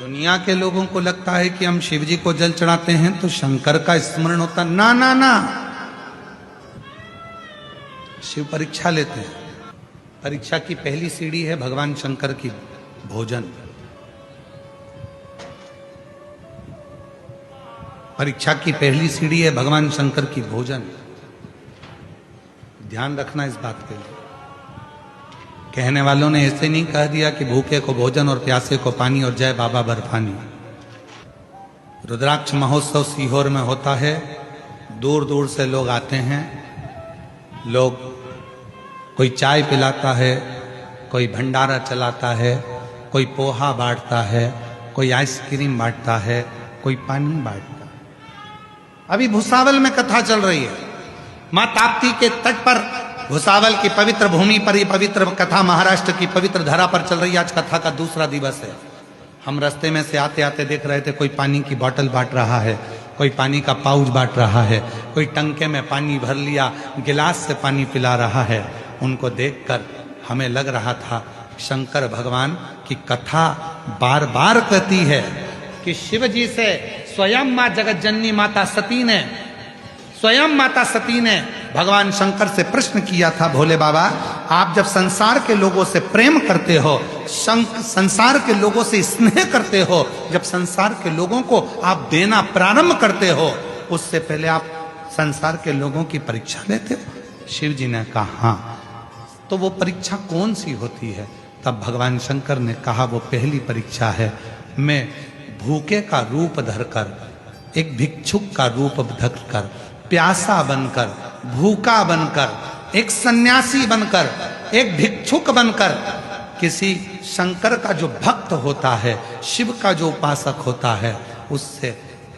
दुनिया के लोगों को लगता है कि हम शिव जी को जल चढ़ाते हैं तो शंकर का स्मरण होता। ना ना ना, शिव परीक्षा लेते हैं। परीक्षा की पहली सीढ़ी है भगवान शंकर की भोजन। परीक्षा की पहली सीढ़ी है भगवान शंकर की भोजन। ध्यान रखना इस बात के लिए। कहने वालों ने ऐसे नहीं कह दिया कि भूखे को भोजन और प्यासे को पानी और जय बाबा बर्फानी। रुद्राक्ष महोत्सव सीहोर में होता है। दूर दूर से लोग आते हैं। लोग, कोई चाय पिलाता है, कोई भंडारा चलाता है, कोई पोहा बांटता है, कोई आइसक्रीम बांटता है, कोई पानी बांटता है। अभी भुसावल में कथा चल रही है। मां ताप्ती के तट पर, भुसावल की पवित्र भूमि पर ये पवित्र कथा महाराष्ट्र की पवित्र धरा पर चल रही है। आज कथा का दूसरा दिवस है। हम रास्ते में से आते आते देख रहे थे, कोई पानी की बोतल बांट रहा है, कोई पानी का पाउच बांट रहा है, कोई टंके में पानी भर लिया, गिलास से पानी पिला रहा है। उनको देखकर हमें लग रहा था शंकर भगवान की कथा बार बार कहती है कि शिव जी से स्वयं मां जगतजननी माता सती ने, स्वयं माता सती ने भगवान शंकर से प्रश्न किया था, भोले बाबा आप जब संसार के लोगों से प्रेम करते हो, संसार के लोगों से स्नेह करते हो, जब संसार के लोगों को आप देना प्रारंभ करते हो, उससे पहले आप संसार के लोगों की परीक्षा लेते हो? शिव जी ने कहा हाँ। तो वो परीक्षा कौन सी होती है? तब भगवान शंकर ने कहा वो पहली परीक्षा है, मैं भूखे का रूप धरकर, एक भिक्षुक का रूप धरकर, प्यासा बनकर, भूखा बनकर, एक सन्यासी बनकर, एक भिक्षुक बनकर, किसी शंकर का जो भक्त होता है, शिव का जो उपासक होता है, उससे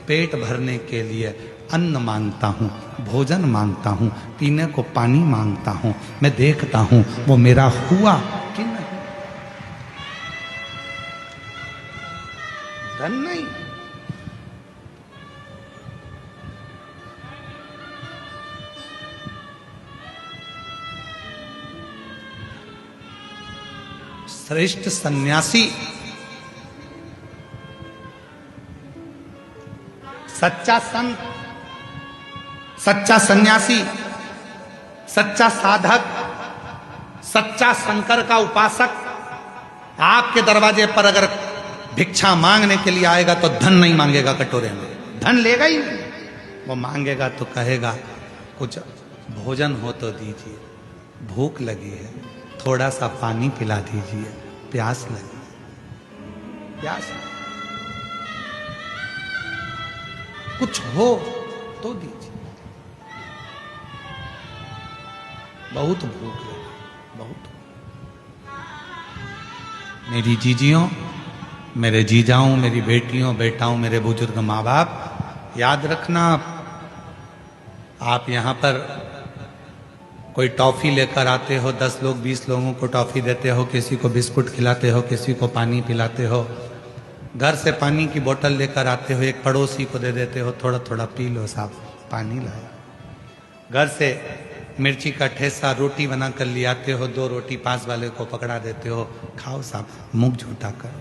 पेट भरने के लिए अन्न मांगता हूं, भोजन मांगता हूं, पीने को पानी मांगता हूं। मैं देखता हूं वो मेरा हुआ कि नहीं। धन नहीं, श्रेष्ठ सन्यासी, सच्चा संत, सच्चा सन्यासी, सच्चा साधक, सच्चा शंकर का उपासक आपके दरवाजे पर अगर भिक्षा मांगने के लिए आएगा तो धन नहीं मांगेगा कटोरे में, धन लेगा ही नहीं। वो मांगेगा तो कहेगा कुछ भोजन हो तो दीजिए, भूख लगी है, थोड़ा सा पानी पिला दीजिए, प्यास लगी, प्यास कुछ हो तो दीजिए, बहुत भूख लगी, बहुत। मेरी जीजियों, मेरे जीजाओं, मेरी बेटियों, बेटाओं, मेरे बुजुर्ग माँ बाप, याद रखना आप यहाँ पर कोई टॉफी लेकर आते हो, 10 लोग 20 लोगों को टॉफी देते हो, किसी को बिस्कुट खिलाते हो, किसी को पानी पिलाते हो, घर से पानी की बोतल लेकर आते हो, एक पड़ोसी को दे देते हो, थोड़ा थोड़ा पी लो साहब, पानी लाए। घर से मिर्ची का ठेसा, रोटी बना कर ले आते हो, 2 रोटी पास वाले को पकड़ा देते हो, खाओ साहब, मुंह झूठा करो।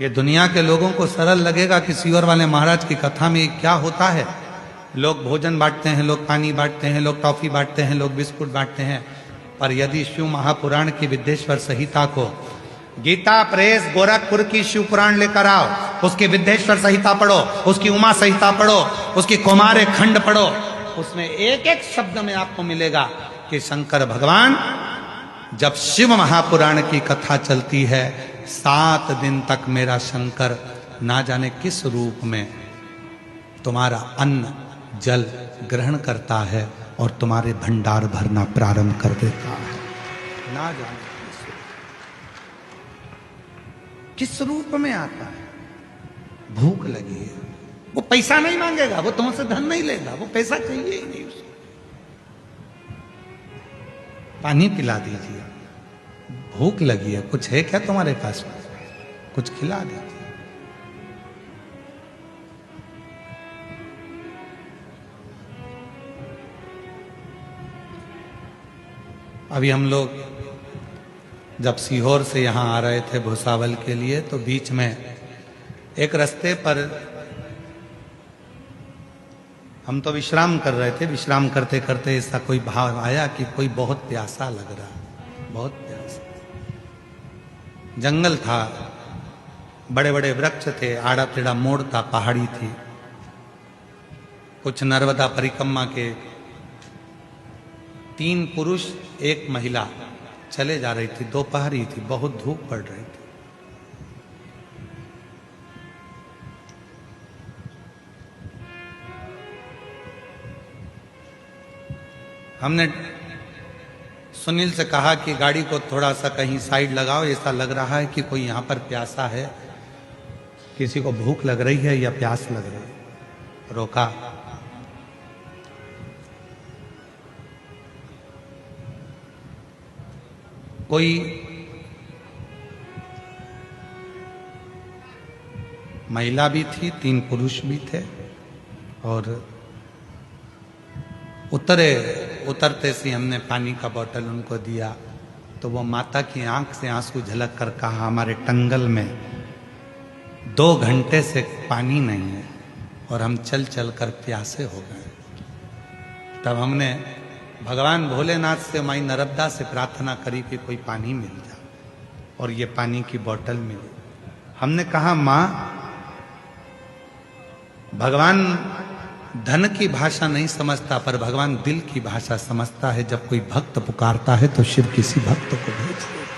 ये दुनिया के लोगों को सरल लगेगा कि सीहोर वाले महाराज की कथा में क्या होता है। लोग भोजन बांटते हैं, लोग पानी बांटते हैं, लोग टॉफी बांटते हैं, लोग बिस्कुट बांटते हैं। पर यदि शिव महापुराण की विद्येश्वर संहिता को, गीता प्रेस गोरखपुर की शिव पुराण लेकर आओ, उसकी विद्येश्वर संहिता पढ़ो, उसकी उमा संहिता पढ़ो, उसकी कुमार खंड पढ़ो, उसमें एक एक शब्द में आपको मिलेगा कि शंकर भगवान, जब शिव महापुराण की कथा चलती है, 7 दिन तक मेरा शंकर ना जाने किस रूप में तुम्हारा अन्न जल ग्रहण करता है और तुम्हारे भंडार भरना प्रारंभ कर देता है। ना जाने किस रूप में आता है। भूख लगी है, वो पैसा नहीं मांगेगा, वो तुमसे धन नहीं लेगा, वो पैसा चाहिए ही नहीं उसको। पानी पिला दीजिए, भूख लगी है, कुछ है क्या तुम्हारे पास, कुछ खिला दीजिए। अभी हम लोग जब सीहोर से यहाँ आ रहे थे भुसावल के लिए, तो बीच में एक रास्ते पर हम तो विश्राम कर रहे थे। विश्राम करते करते ऐसा कोई भाव आया कि कोई बहुत प्यासा लग रहा, बहुत प्यासा। जंगल था, बड़े बड़े वृक्ष थे, आड़ा टेढ़ा मोड़ था, पहाड़ी थी। कुछ नर्मदा परिक्रमा के 3 पुरुष 1 महिला चले जा रही थी। दोपहर ही थी, बहुत धूप पड़ रही थी। हमने सुनील से कहा कि गाड़ी को थोड़ा सा कहीं साइड लगाओ, ऐसा लग रहा है कि कोई यहाँ पर प्यासा है, किसी को भूख लग रही है या प्यास लग रही है। रोका। कोई महिला भी थी, 3 पुरुष भी थे, और उतरते से हमने पानी का बोतल उनको दिया, तो वो माता की आंख से आंसू झलक कर कहा, हमारे टंगल में 2 घंटे से पानी नहीं है और हम चल चल कर प्यासे हो गए। तब हमने भगवान भोलेनाथ से, माई नर्मदा से प्रार्थना करी कि कोई पानी मिल जाए, और ये पानी की बोतल मिली। हमने कहा, माँ, भगवान धन की भाषा नहीं समझता, पर भगवान दिल की भाषा समझता है। जब कोई भक्त पुकारता है तो शिव किसी भक्त को भेज देता।